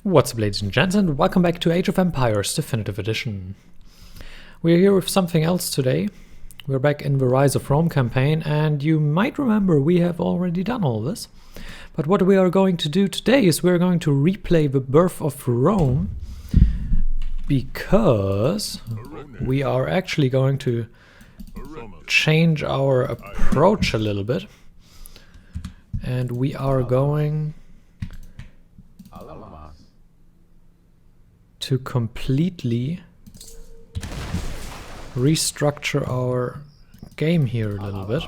What's up, ladies and gents, and welcome back to Age of Empires Definitive Edition. We're here with something else today. We're back in the Rise of Rome campaign, and you might remember we have already done all this. But what we are going to do today is we're going to replay the birth of Rome, because we are actually going to change our approach a little bit. And we are going to completely restructure our game here a little bit.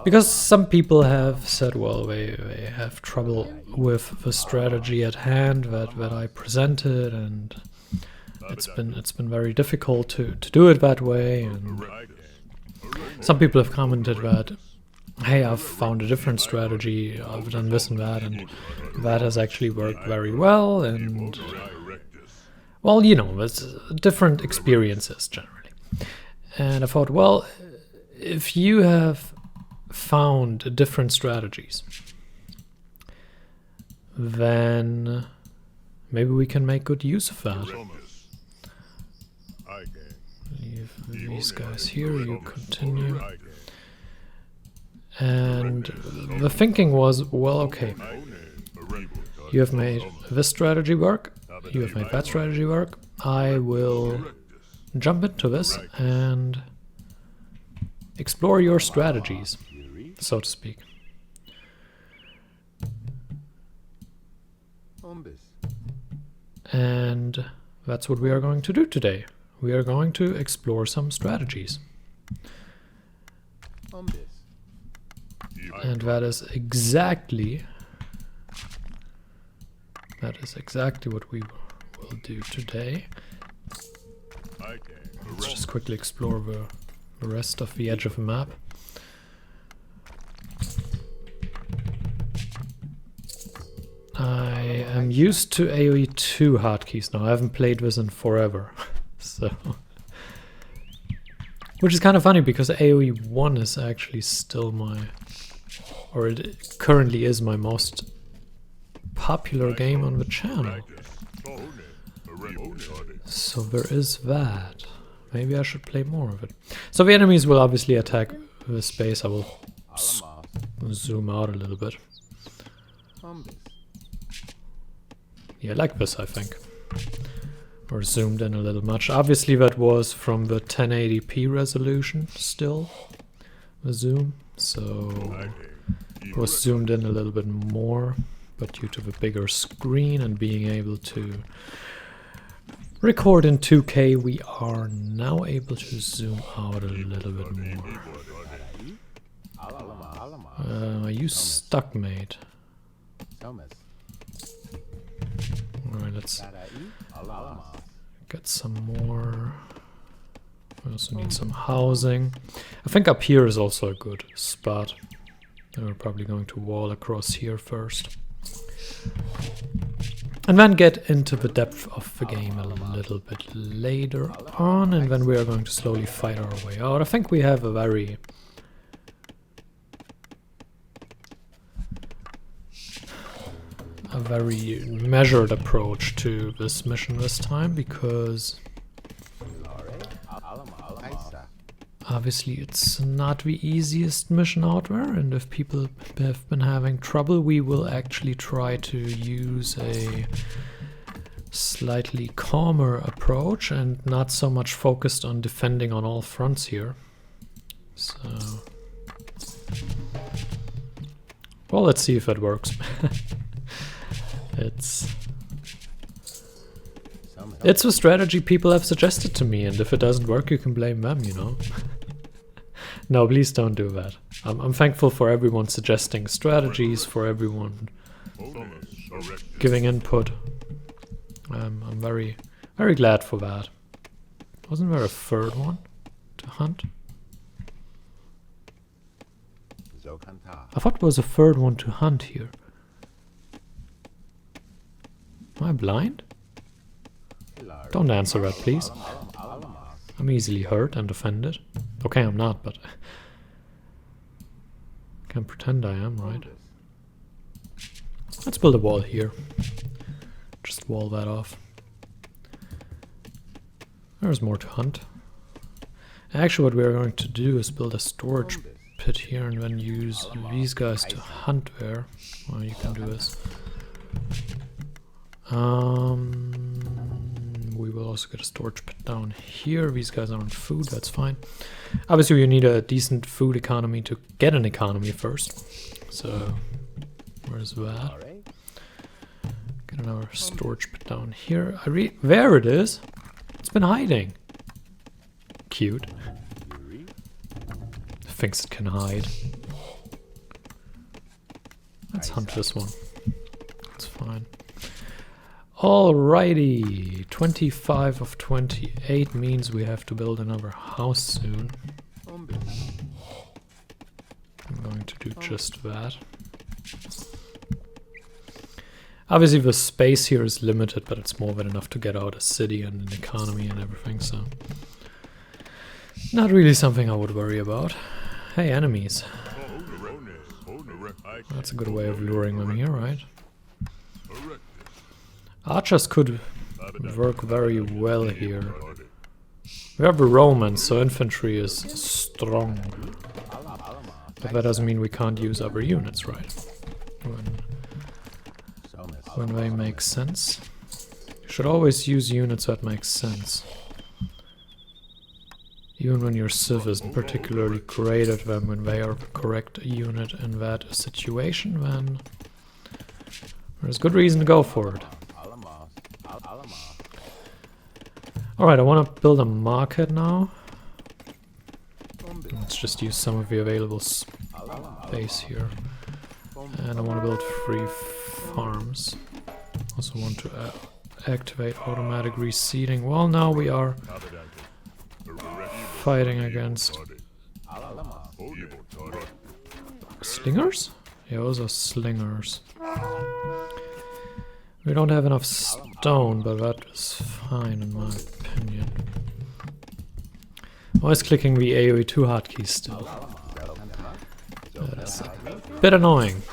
Because some people have said, well, they have trouble with the strategy at hand that I presented, and it's been very difficult to do it that way. And some people have commented that, hey, I've found a different strategy, I've done this and that has actually worked very well, and well, you know, it's different experiences generally. And I thought, well, if you have found different strategies, then maybe we can make good use of that. Leave these guys here, you continue. And the thinking was, well, okay, you have made this strategy work, you have made that strategy work, I will jump into this and explore your strategies, so to speak. And that's what we are going to do today. We are going to explore some strategies. And that is exactly what we will do today. Let's just quickly explore the rest of the edge of the map. I am used to AoE 2 hotkeys now. I haven't played this in forever. So, which is kind of funny because AoE 1 is actually still or it currently is my most popular game on the channel. So there is that. Maybe I should play more of it. So the enemies will obviously attack the space. I will zoom out a little bit. Yeah, like this, I think. Or zoomed in a little much. Obviously that was from the 1080p resolution still, the zoom. So it was zoomed in a little bit more, but due to the bigger screen and being able to record in 2K, we are now able to zoom out a little bit more. Are you stuck, mate? Alright, let's get some more. We also need some housing. I think up here is also a good spot. We're probably going to wall across here first. And then get into the depth of the game a little bit later on, and then we are going to slowly fight our way out. I think we have a very measured approach to this mission this time, because obviously it's not the easiest mission out there, and if people have been having trouble, we will actually try to use a slightly calmer approach and not so much focused on defending on all fronts here. So, well, let's see if it works. It's a strategy people have suggested to me, and if it doesn't work, you can blame them, you know. No, please don't do that. I'm thankful for everyone suggesting strategies, for everyone giving input. I'm very, very glad for that. Wasn't there a third one to hunt? I thought there was a third one to hunt here. Am I blind? Don't answer that, please. I'm easily hurt and offended. Okay, I'm not, but I can pretend I am, right? Let's build a wall here. Just wall that off. There's more to hunt. Actually, what we are going to do is build a storage pit here and then use these guys to hunt there. Well, you can do this. We will also get a storage pit down here. These guys are on food, that's fine. Obviously, you need a decent food economy to get an economy first. So, where's that? Get another storage pit down here. There it is! It's been hiding. Cute. Thinks it can hide. Let's hunt this one. It's fine. Alrighty, 25 of 28 means we have to build another house soon. I'm going to do just that. Obviously the space here is limited, but it's more than enough to get out a city and an economy and everything, so... Not really something I would worry about. Hey, enemies. That's a good way of luring them here, right? Archers could work very well here. We have the Romans, so infantry is strong. But that doesn't mean we can't use other units, right? When they make sense. You should always use units that make sense. Even when your civ isn't particularly great at them, when they are the correct unit in that situation, then there's good reason to go for it. Alright, I want to build a market now. Let's just use some of the available space here. And I want to build 3 farms. Also want to activate automatic reseeding. Well, now we are fighting against slingers? Yeah, those are slingers. We don't have enough stone, but that is fine in my opinion. Always clicking the AoE2 hotkey still. That's a bit annoying,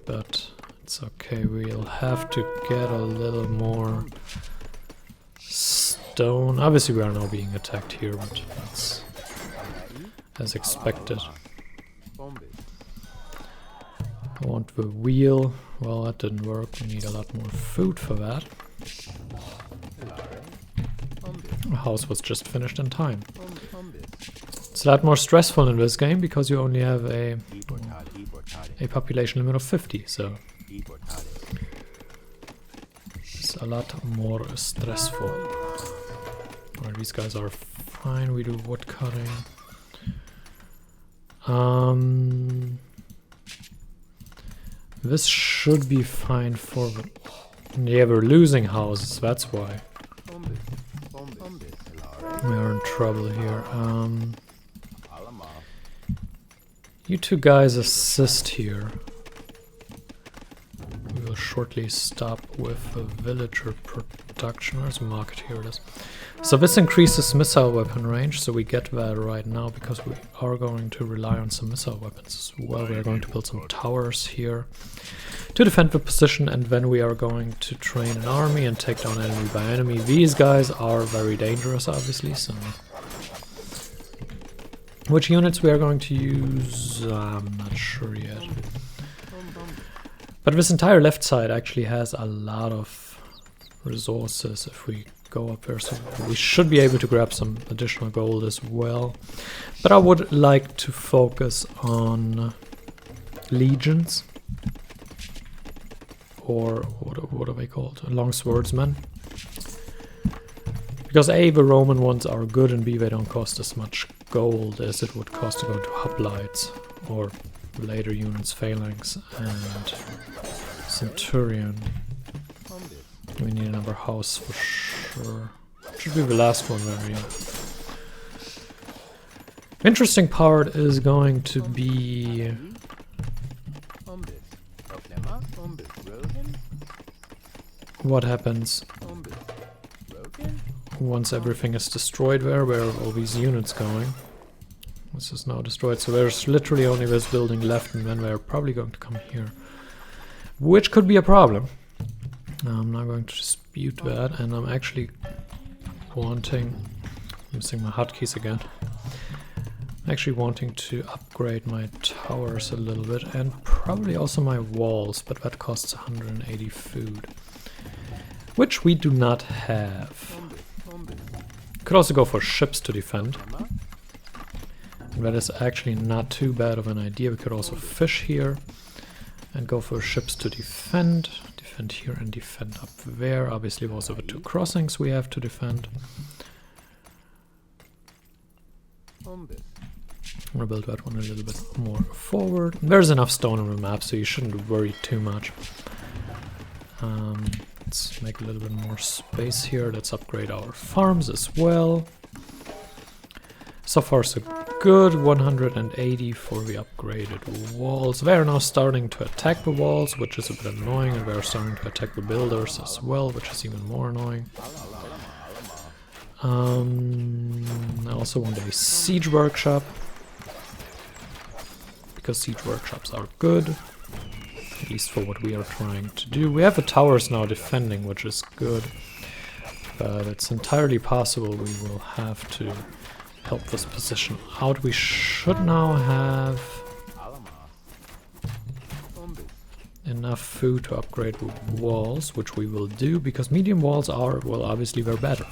but it's okay. We'll have to get a little more stone. Obviously we are now being attacked here, but that's as expected. I want the wheel. Well, that didn't work. We need a lot more food for that. The house was just finished in time. It's a lot more stressful in this game because you only have a population limit of 50, so it's a lot more stressful. Alright, these guys are fine. We do wood cutting. This should be fine for the... Yeah, we're losing houses, that's why. We are in trouble here. You two guys assist here. We will shortly stop with the villager production. Where's the market? Here it is. So this increases missile weapon range, so we get that right now because we are going to rely on some missile weapons as well. We are going to build some towers here to defend the position, and then we are going to train an army and take down enemy by enemy. These guys are very dangerous, obviously, so... Which units we are going to use, I'm not sure yet. But this entire left side actually has a lot of resources if we go up there, so we should be able to grab some additional gold as well. But I would like to focus on legions, or what are they called? Longswordsmen. Because A, the Roman ones are good, and B, they don't cost as much gold as it would cost to go to hoplites, or later units, phalanx and centurion. We need another house for sure. Should be the last one there, yeah. Interesting part is going to be... what happens once everything is destroyed there? Where are all these units going? This is now destroyed, so there's literally only this building left, and then they're probably going to come here. which could be a problem. I'm not going to dispute that, and I'm actually wanting, missing my hotkeys again, I'm actually wanting to upgrade my towers a little bit, and probably also my walls, but that costs 180 food, which we do not have. Could also go for ships to defend. And that is actually not too bad of an idea. We could also fish here and go for ships to defend. Defend here and defend up there. Obviously also the 2 crossings we have to defend. I'm gonna build that one a little bit more forward. There's enough stone on the map, so you shouldn't worry too much. Let's make a little bit more space here. Let's upgrade our farms as well. So far so good. 180 for the upgraded walls. They are now starting to attack the walls, which is a bit annoying, and they are starting to attack the builders as well, which is even more annoying. I also want a siege workshop, because siege workshops are good. At least for what we are trying to do. We have the towers now defending, which is good. But it's entirely possible we will have to help this position out. We should now have enough food to upgrade the walls, which we will do, because medium walls are, well, obviously they're better.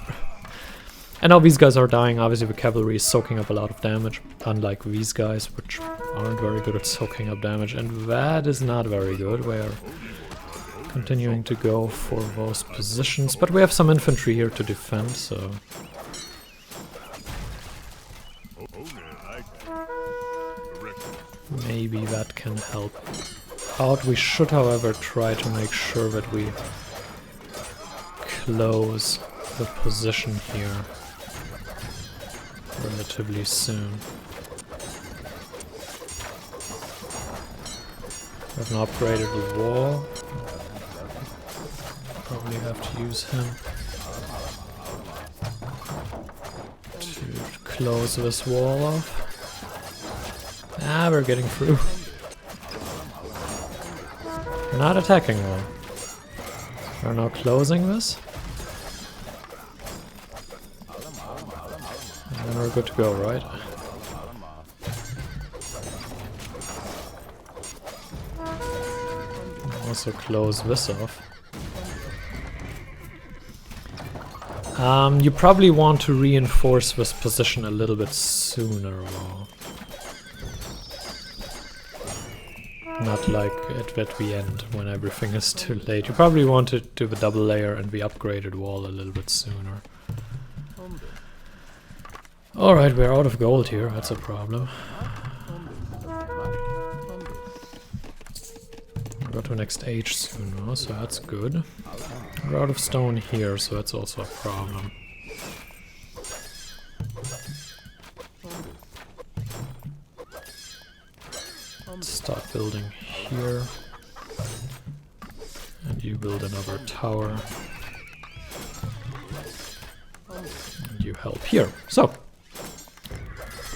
And now these guys are dying. Obviously the cavalry is soaking up a lot of damage, unlike these guys, which aren't very good at soaking up damage, and that is not very good. We're continuing to go for those positions, but we have some infantry here to defend, so... maybe that can help out. We should, however, try to make sure that we close the position here relatively soon. We have not upgraded the wall. Probably have to use him to close this wall off. Ah, we're getting through. We're not attacking though. We're now closing this. And then we're good to go, right? Also close this off. You probably want to reinforce this position a little bit sooner, though. Not like at the end, when everything is too late. You probably want to do the double layer and the upgraded wall a little bit sooner. Alright, we're out of gold here, that's a problem. We'll go to next age soon, though, so that's good. We're out of stone here, so that's also a problem. Let's start building here. And you build another tower. And you help here. So,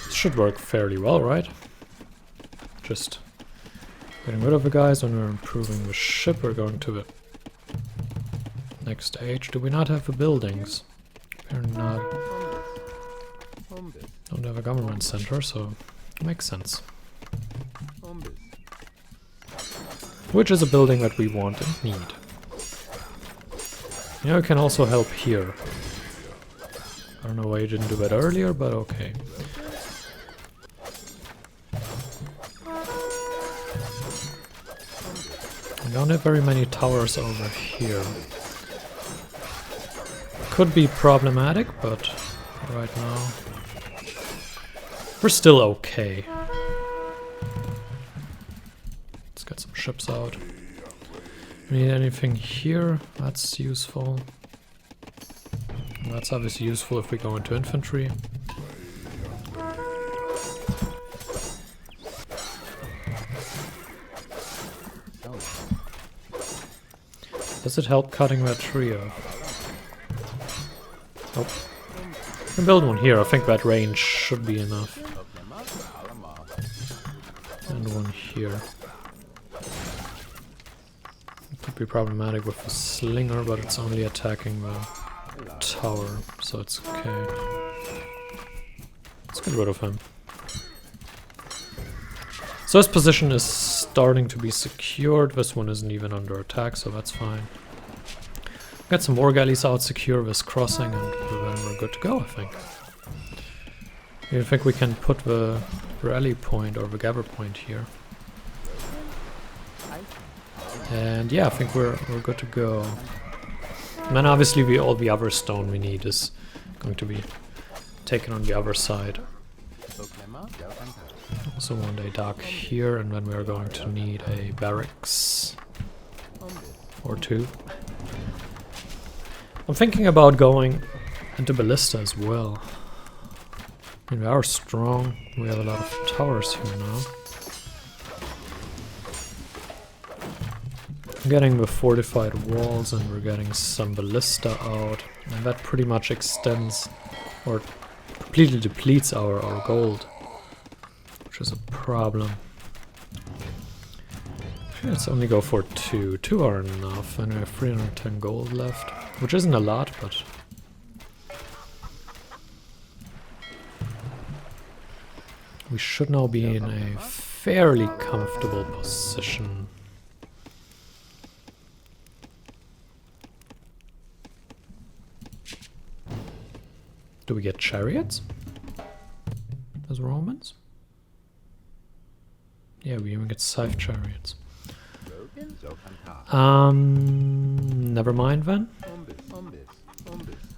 this should work fairly well, right? Just getting rid of the guys when we're improving the ship. We're going to the next age. Do we not have the buildings? We're not. Don't have a government center, so it makes sense. Which is a building that we want and need. You know, it can also help here. I don't know why you didn't do that earlier, but okay. We don't have very many towers over here. Could be problematic, but right now we're still okay. Let's get some ships out. Need anything here? That's useful. That's obviously useful if we go into infantry. Does it help cutting that tree off? Nope. We can build one here. I think that range should be enough. And one here. be problematic with the slinger, but it's only attacking the tower, so it's okay. Let's get rid of him. So his position is starting to be secured. This one isn't even under attack, so that's fine. Get some more galleys out, secure this crossing, and then we're good to go, I think. I think we can put the rally point or the gather point here. And yeah, I think we're good to go. And then obviously all the other stone we need is going to be taken on the other side. Also want a dock here, and then we are going to need a barracks or two. I'm thinking about going into ballista as well. I mean, we are strong. We have a lot of towers here now. I'm getting the fortified walls, and we're getting some ballista out, and that pretty much extends or completely depletes our gold, which is a problem. Let's only go for two. Two are enough, and we have 310 gold left, which isn't a lot, but we should now be in a fairly comfortable position. Do we get chariots as Romans? Yeah, we even get scythe chariots. Never mind then.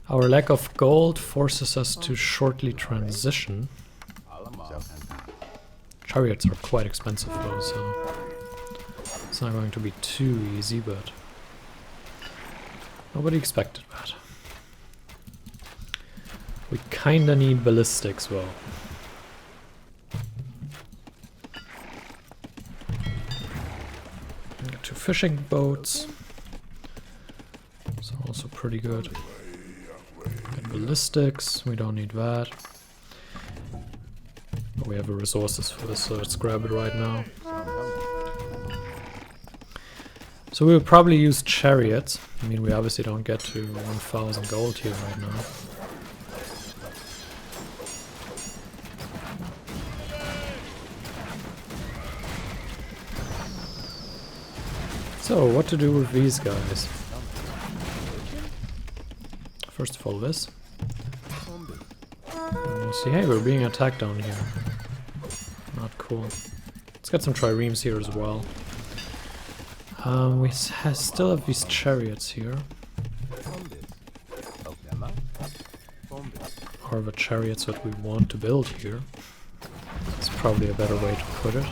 Our lack of gold forces us to shortly transition. Chariots are quite expensive though, so it's not going to be too easy, but nobody expected that. We kinda need ballistics though. Got 2 fishing boats. So also pretty good. Got ballistics, we don't need that. But we have the resources for this, so let's grab it right now. So we'll probably use chariots. I mean, we obviously don't get to 1000 gold here right now. So, what to do with these guys? First of all, this. And we'll see. Hey, we're being attacked down here. Not cool. Let's get some triremes here as well. We still have these chariots here. Or the chariots that we want to build here. That's probably a better way to put it.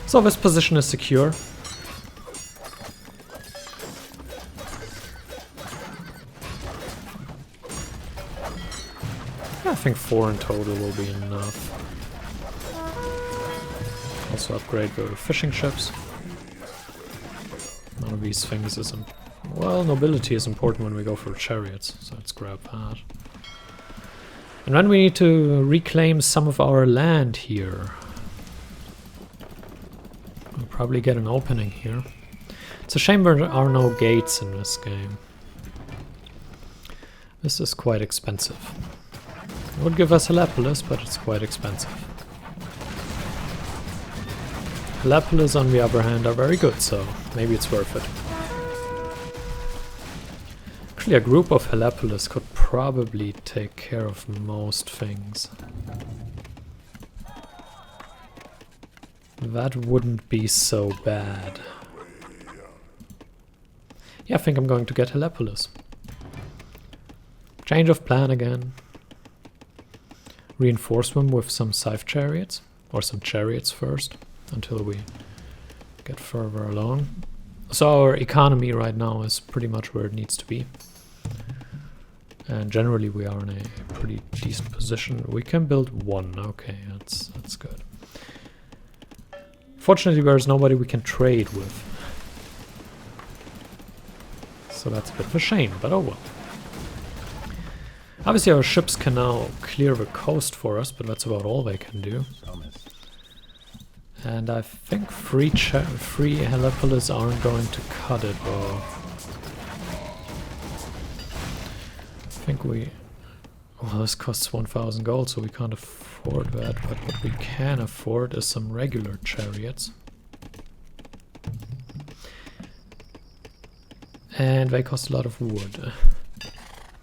So this position is secure. Yeah, I think 4 in total will be enough. Also upgrade the fishing ships. None of these things is well, nobility is important when we go for chariots, so let's grab that. And then we need to reclaim some of our land here. We'll probably get an opening here. It's a shame there are no gates in this game. This is quite expensive. It would give us Hellepolis, but it's quite expensive. Hellepolis, on the other hand, are very good, so maybe it's worth it. Actually, a group of Hellepolis could probably take care of most things. That wouldn't be so bad. Yeah, I think I'm going to get Hellepolis. Change of plan again. Reinforce them with some scythe chariots, or some chariots first, until we get further along. So our economy right now is pretty much where it needs to be. And generally we are in a pretty decent position. We can build 1, okay, that's good. Fortunately, there's nobody we can trade with. So that's a bit of a shame, but oh well. Obviously our ships can now clear the coast for us, but that's about all they can do. And I think free Heliopolis aren't going to cut it well. I think well, this costs 1,000 gold, so we can't afford that, but what we can afford is some regular chariots. And they cost a lot of wood.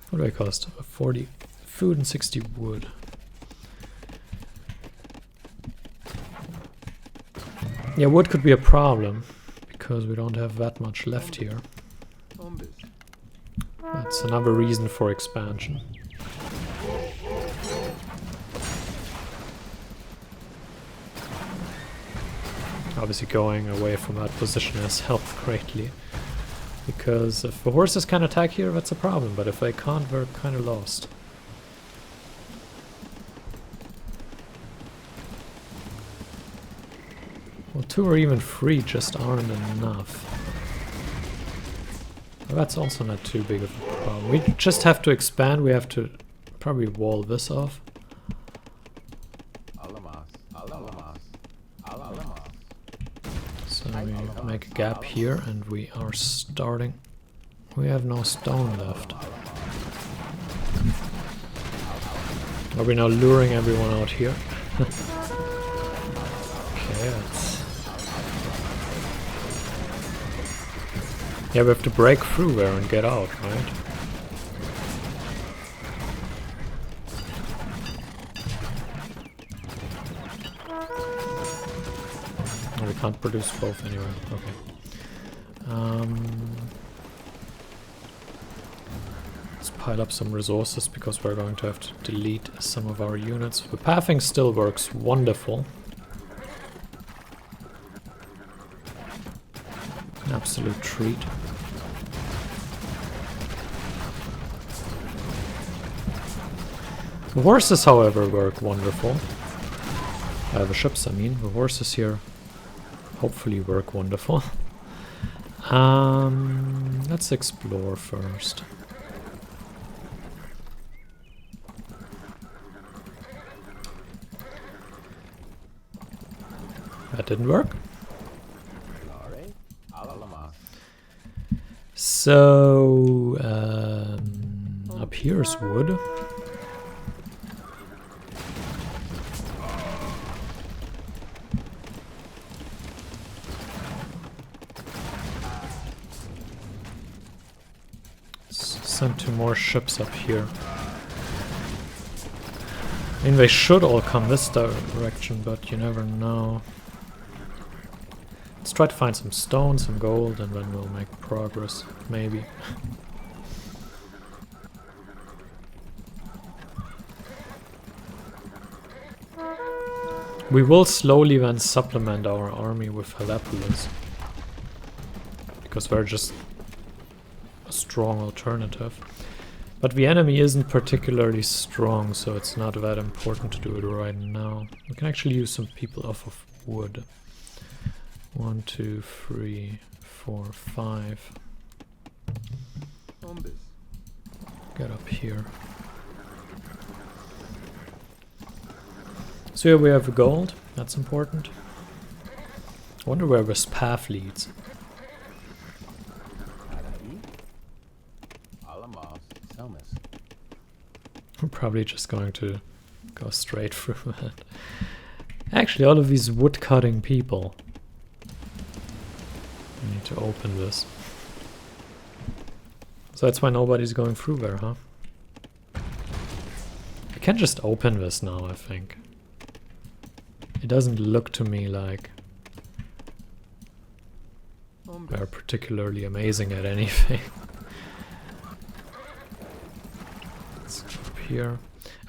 What do they cost? 40 food and 60 wood. Yeah, wood could be a problem, because we don't have that much left here. That's another reason for expansion. Obviously going away from that position has helped greatly. Because if the horses can attack here, that's a problem, but if they can't, we're kind of lost. Well, 2 or even 3 just aren't enough. Well, that's also not too big of a problem. We just have to expand, we have to probably wall this off. So we make a gap here and we are starting. We have no stone left. Are we now luring everyone out here? Okay, that's... Yeah, we have to break through there and get out, right? Oh, we can't produce both anyway. Okay. Let's pile up some resources because we're going to have to delete some of our units. The pathing still works wonderful. An absolute treat. The horses, however, work wonderful. The ships, I mean. The horses here hopefully work wonderful. Let's explore first. That didn't work. So, up here's wood. Send 2 more ships up here. I mean, they should all come this direction, but you never know. Let's try to find some stone, some gold, and then we'll make progress, maybe. We will slowly then supplement our army with Heliopolis, because we're just a strong alternative. But the enemy isn't particularly strong, so it's not that important to do it right now. We can actually use some people off of wood. 1, 2, 3, 4, 5. Get up here. So here we have the gold, that's important. I wonder where this path leads. We're probably just going to go straight through that. Actually, all of these wood cutting people. I need to open this. So that's why nobody's going through there, huh? I can just open this now, I think. It doesn't look to me like they're particularly amazing at anything. Let's go up here.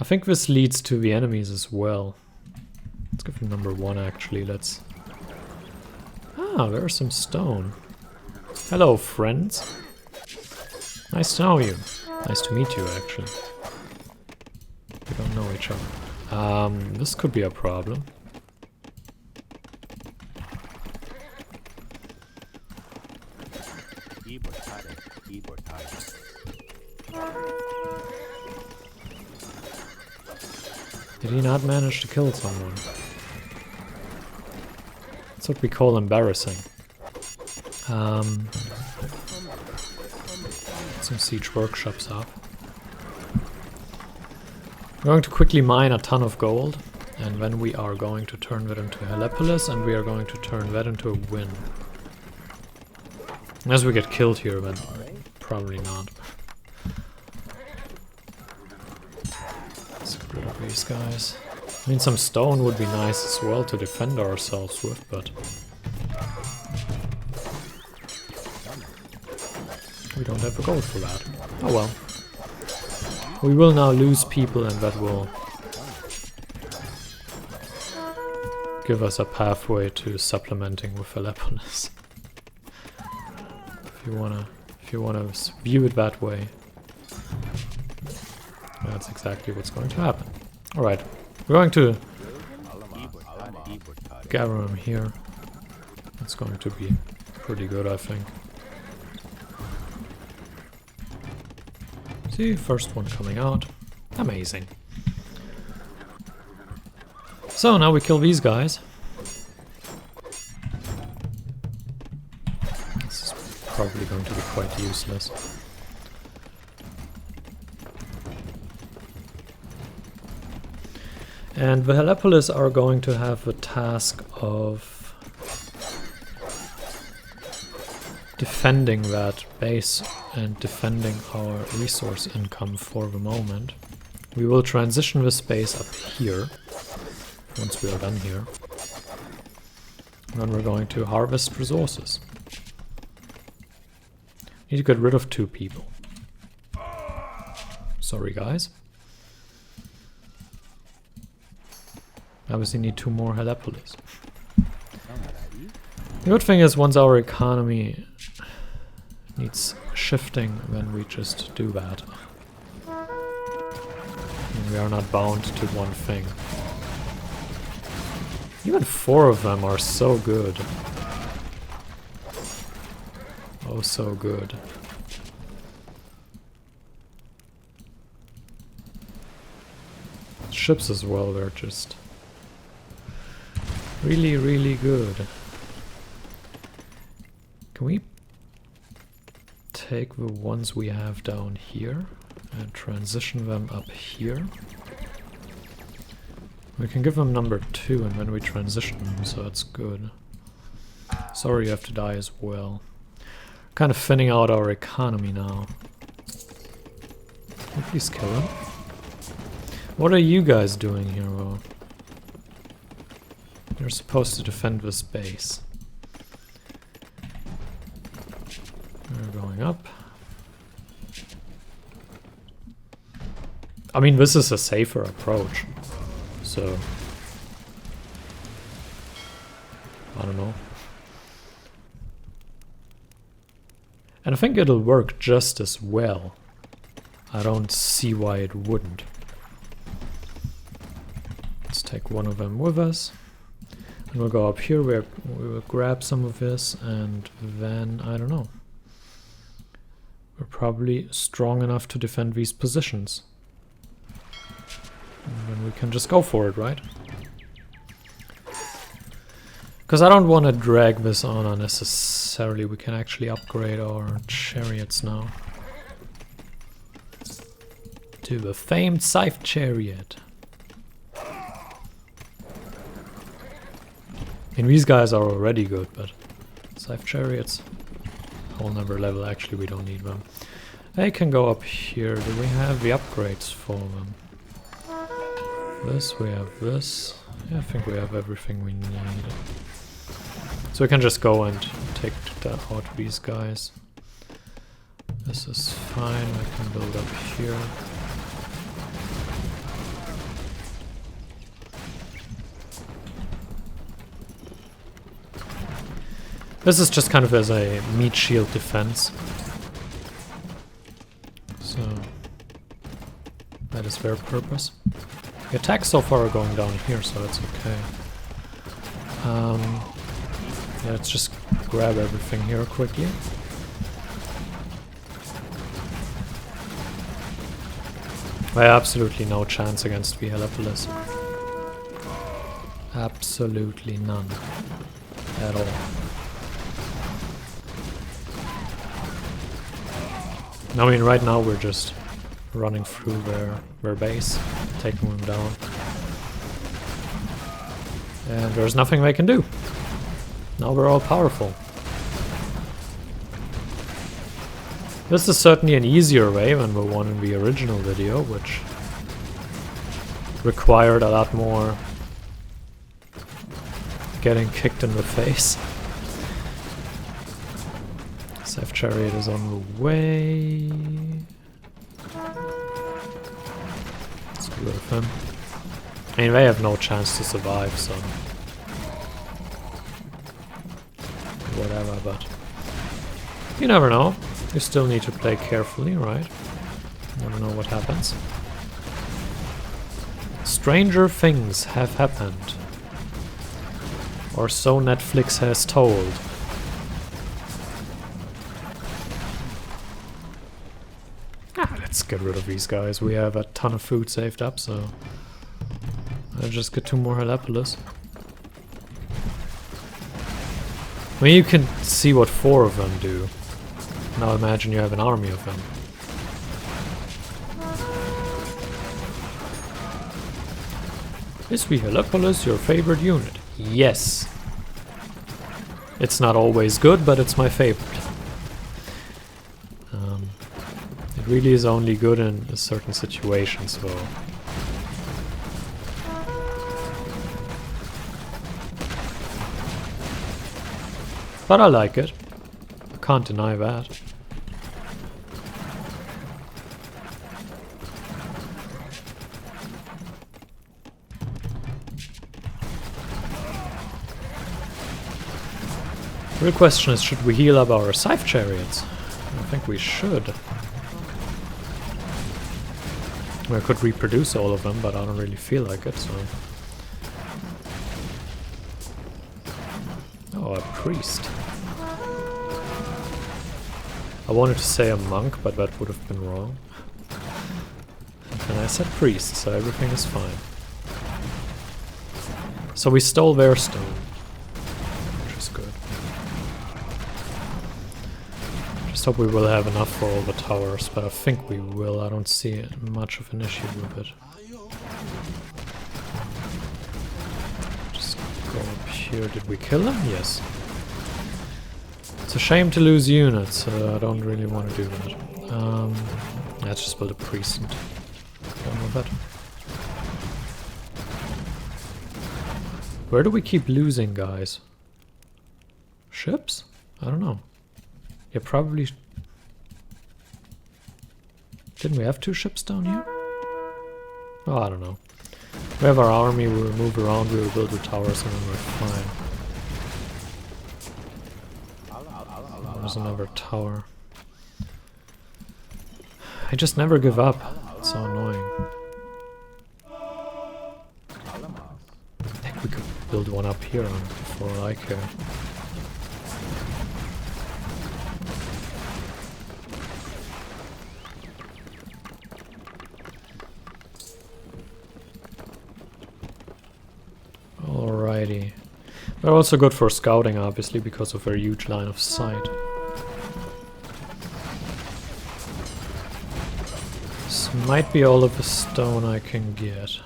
I think this leads to the enemies as well. Let's go for number 1 actually. Let's... Ah, there's some stone. Hello, friends. Nice to know you. Nice to meet you, actually. We don't know each other. This could be a problem. Did he not manage to kill someone? That's what we call embarrassing. Some siege workshops up. We're going to quickly mine a ton of gold, and then we are going to turn that into Helepolis, and we are going to turn that into a win. Unless we get killed here, then probably not. Let's get rid of these guys. I mean, some stone would be nice as well to defend ourselves with, but we don't have the gold for that. Oh well. We will now lose people, and that will give us a pathway to supplementing with Helepolis. If you wanna view it that way, that's exactly what's going to happen. All right, we're going to gather them here. That's going to be pretty good, I think. See, first one coming out. Amazing. So now we kill these guys. This is probably going to be quite useless. And the Helepolis are going to have the task of defending that base and defending our resource income for the moment. We will transition this base up here once we are done here. And then we're going to harvest resources. Need to get rid of 2 people. Sorry guys. Obviously need 2 more Helepolis. The good thing is once our economy needs shifting, then we just do that. And we are not bound to one thing. Even 4 of them are so good. Oh, so good. Ships as well, they're just really, really good. Can we take the ones we have down here and transition them up here? We can give them number 2 and then we transition them, so that's good. Sorry you have to die as well. Kind of thinning out our economy now. Can we please kill him? What are you guys doing here, though? You're supposed to defend this base. We're going up. I mean, this is a safer approach. So, I don't know. And I think it'll work just as well. I don't see why it wouldn't. Let's take one of them with us. And we'll go up here, we will grab some of this, and then, I don't know. We're probably strong enough to defend these positions. And then we can just go for it, right? Because I don't want to drag this on unnecessarily. We can actually upgrade our chariots now. To the famed Scythe Chariot. And these guys are already good, but Scythe Chariots, whole nother level. Actually, we don't need them. They can go up here. Do we have the upgrades for them? This, we have this. Yeah, I think we have everything we need. So we can just go and take out these guys. This is fine. I can build up here. This is just kind of as a meat shield defense. So that is their purpose. The attacks so far are going down here, so that's okay. Yeah, let's just grab everything here quickly. I have absolutely no chance against the Helepolis. Absolutely none. at all. I mean, right now we're just running through their base, taking them down. And there's nothing they can do. Now we're all powerful. This is certainly an easier way than the one in the original video, which required a lot more getting kicked in the face. Scythe Chariot is on the way. Let's get rid of him. I mean, they have no chance to survive, so whatever, but you never know. You still need to play carefully, right? You never know what happens. Stranger things have happened. Or so Netflix has told. Let's get rid of these guys. We have a ton of food saved up, so I'll just get 2 more Helepolis. I mean, you can see what 4 of them do. Now imagine you have an army of them. Is the Helepolis your favorite unit? Yes. It's not always good, but it's my favorite. It really is only good in a certain situation, so... But I like it. I can't deny that. The real question is, should we heal up our Scythe Chariots? I think we should. I could reproduce all of them, but I don't really feel like it, so... Oh, a priest. I wanted to say a monk, but that would have been wrong. And I said priest, so everything is fine. So we stole their stone, which is good. Just hope we will have enough for all the towers, but I think we will. I don't see much of an issue with it. Just go up here. Did we kill him? Yes. It's a shame to lose units, so I don't really want to do that. Let's just build a priest and done with that. Where do we keep losing guys? Ships? I don't know. Yeah, probably... Didn't we have 2 ships down here? Oh, I don't know. We have our army, we will move around, we will build the towers, and then we're fine. There's another tower. I just never give up. It's so annoying. I think we could build one up here for all I care. Alrighty. They're also good for scouting, obviously, because of their huge line of sight. This might be all of the stone I can get.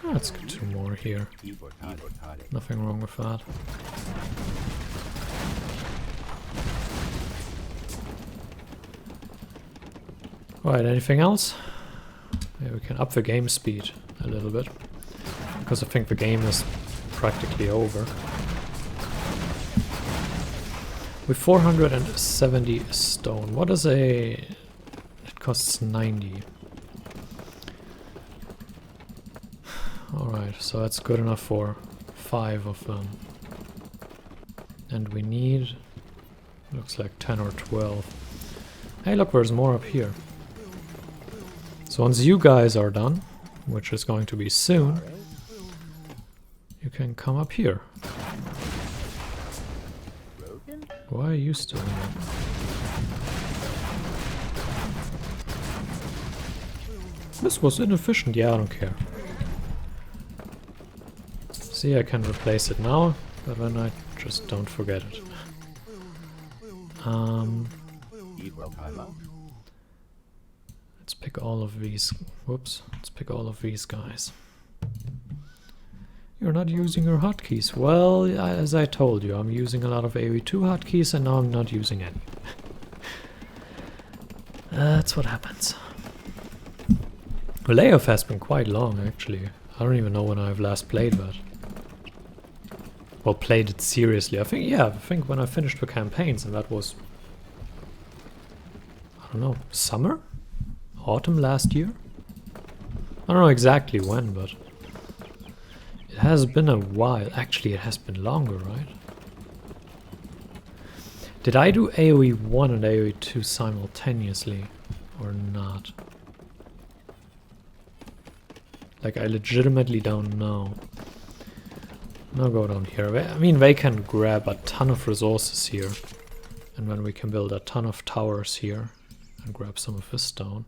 Let's get 2 more here. Nothing wrong with that. Alright, anything else? Yeah, we can up the game speed a little bit. Because I think the game is practically over. With 470 stone. What is a... It costs 90. Alright, so that's good enough for 5 of them. And we need... Looks like 10 or 12. Hey look, there's more up here. So once you guys are done, which is going to be soon, you can come up here. Why are you still here? This was inefficient. Yeah, I don't care. See, I can replace it now, but then I just don't forget it. Let's pick all of these. Whoops. Let's pick all of these guys. You're not using your hotkeys. Well, as I told you, I'm using a lot of AoE2 hotkeys and now I'm not using any. That's what happens. The layoff has been quite long, actually. I don't even know when I've last played that. Or played it seriously. I think when I finished the campaigns, and that was, I don't know, summer? Autumn last year? I don't know exactly when, but it has been a while. Actually, it has been longer, right? Did I do AoE 1 and AoE 2 simultaneously or not? Like, I legitimately don't know. I'll go down here. I mean, they can grab a ton of resources here. And then we can build a ton of towers here. And grab some of this stone.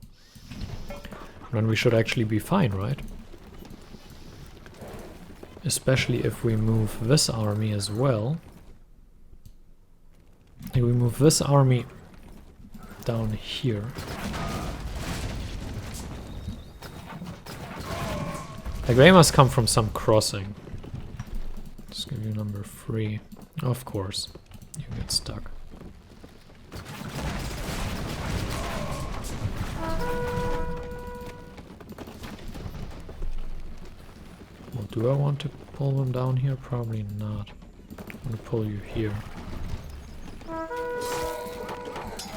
And then we should actually be fine, right? Especially if we move this army as well. If we move this army down here. Like, they must come from some crossing. Let's give you number 3. Of course, you get stuck. Well, do I want to pull them down here? Probably not. I'm gonna pull you here.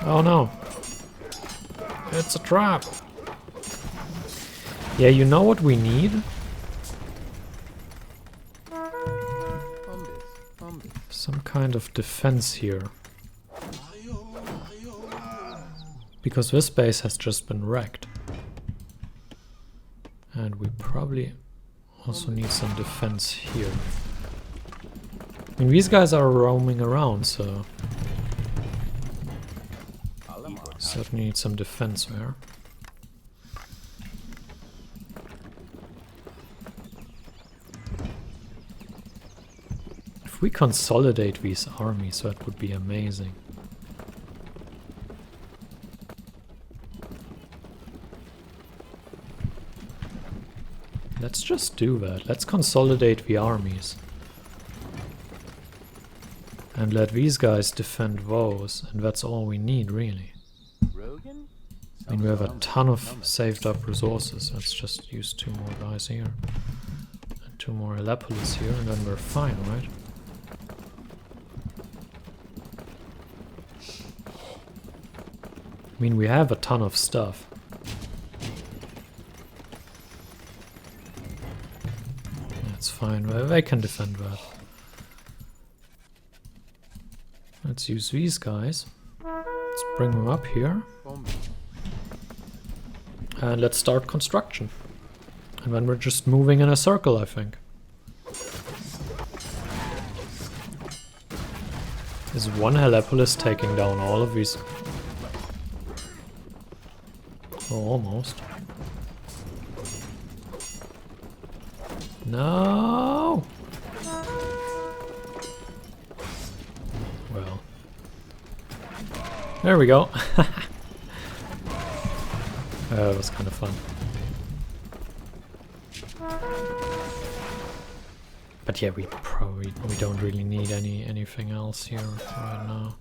Oh no! It's a trap! Yeah, you know what we need? Some kind of defense here. Because this base has just been wrecked. And we probably also need some defense here. I mean, these guys are roaming around, so certainly need some defense there. If we consolidate these armies, that would be amazing. Let's just do that. Let's consolidate the armies. And let these guys defend those, and that's all we need, really. I mean, we have a ton of saved up resources. Let's just use 2 more guys here. And 2 more Elapolis here, and then we're fine, right? I mean, we have a ton of stuff. That's fine, they can defend that. Let's use these guys. Let's bring them up here. And let's start construction. And then we're just moving in a circle, I think. Is one Helepolis taking down all of these? Oh, almost. No! Well. There we go. That was kind of fun. But yeah, we don't really need anything else here right now.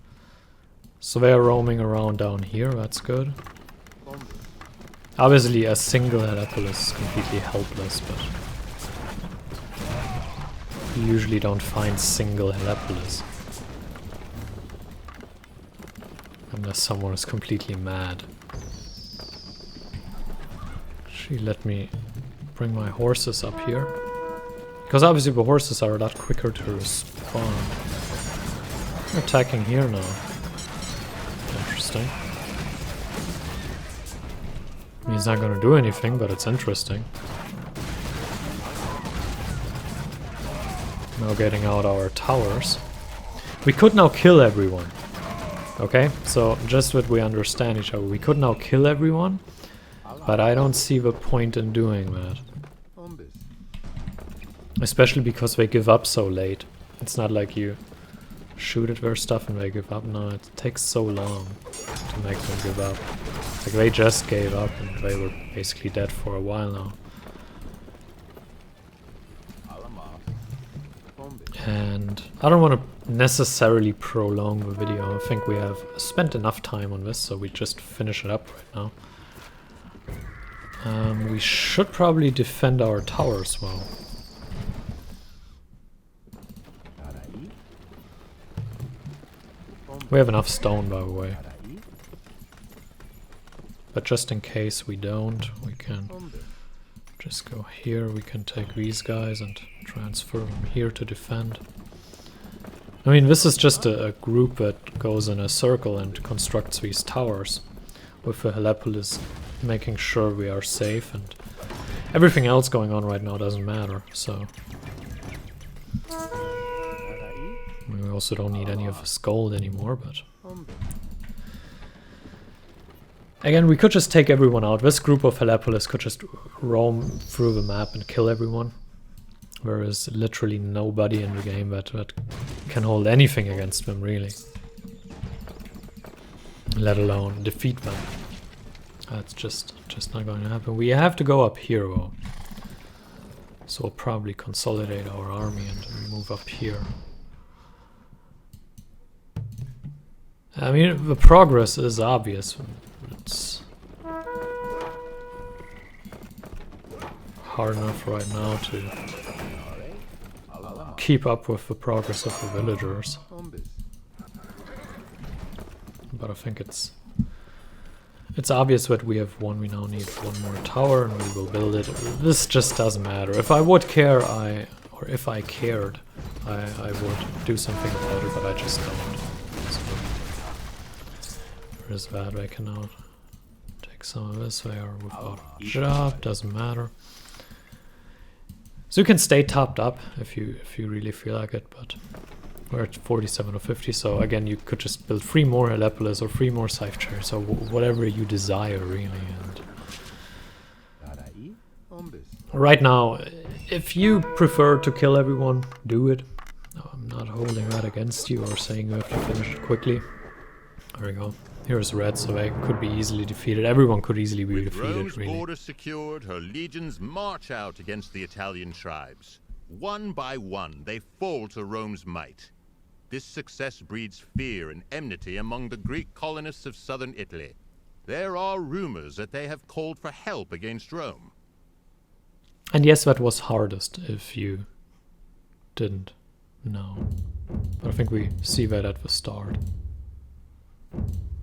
So they are roaming around down here, that's good. Obviously a single Helepolis is completely helpless, but you usually don't find single Helepolis. Unless someone is completely mad. Actually, let me bring my horses up here. Because obviously the horses are a lot quicker to respawn. They're attacking here now. Interesting. I mean, it's not gonna do anything, but it's interesting. Now getting out our towers. We could now kill everyone. Okay, so just that we understand each other. We could now kill everyone, but I don't see the point in doing that. Especially because they give up so late. It's not like you shoot at their stuff and they give up. No, it takes so long to make them give up. Like they just gave up and they were basically dead for a while now. And I don't want to necessarily prolong the video. I think we have spent enough time on this, so we just finish it up right now. We should probably defend our tower as well. We have enough stone, by the way. But just in case we don't, we can just go here. We can take these guys and transfer them here to defend. I mean, this is just a group that goes in a circle and constructs these towers, with the Helepolis making sure we are safe, and everything else going on right now doesn't matter, so... We also don't need any of this gold anymore, but... Again, we could just take everyone out. This group of Helepolis could just roam through the map and kill everyone. There is literally nobody in the game that can hold anything against them, really. Let alone defeat them. That's just not going to happen. We have to go up here, though. So we'll probably consolidate our army and move up here. I mean, the progress is obvious. It's hard enough right now to keep up with the progress of the villagers. But I think it's obvious that we have one. We now need one more tower and we will build it. This just doesn't matter. If I would care, or if I cared, I would do something about it, but I just don't. Where is that? I can now take some of this. They are without a job, doesn't matter. So you can stay topped up if you really feel like it, but we're at 47 or 50, so again you could just build 3 more Helepolis or 3 more Scythe Chairs, so whatever you desire really. And right now, if you prefer to kill everyone, do it. No, I'm not holding that against you or saying you have to finish it quickly. There we go. Here's red, so they could be easily defeated. Everyone could easily be defeated, Rome's really. border secured, her legions march out against the Italian tribes. One by one, they fall to Rome's might. This success breeds fear and enmity among the Greek colonists of southern Italy. There are rumors that they have called for help against Rome. And yes, that was hardest if you didn't know. But I think we see that at the start.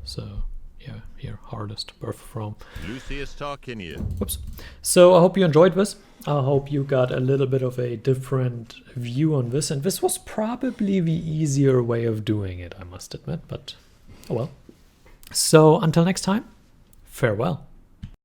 So, yeah, here, hardest, Birth of Rome. Lucius Tarquinius. Whoops. So I hope you enjoyed this. I hope you got a little bit of a different view on this. And this was probably the easier way of doing it, I must admit. But, oh well. So, until next time, farewell.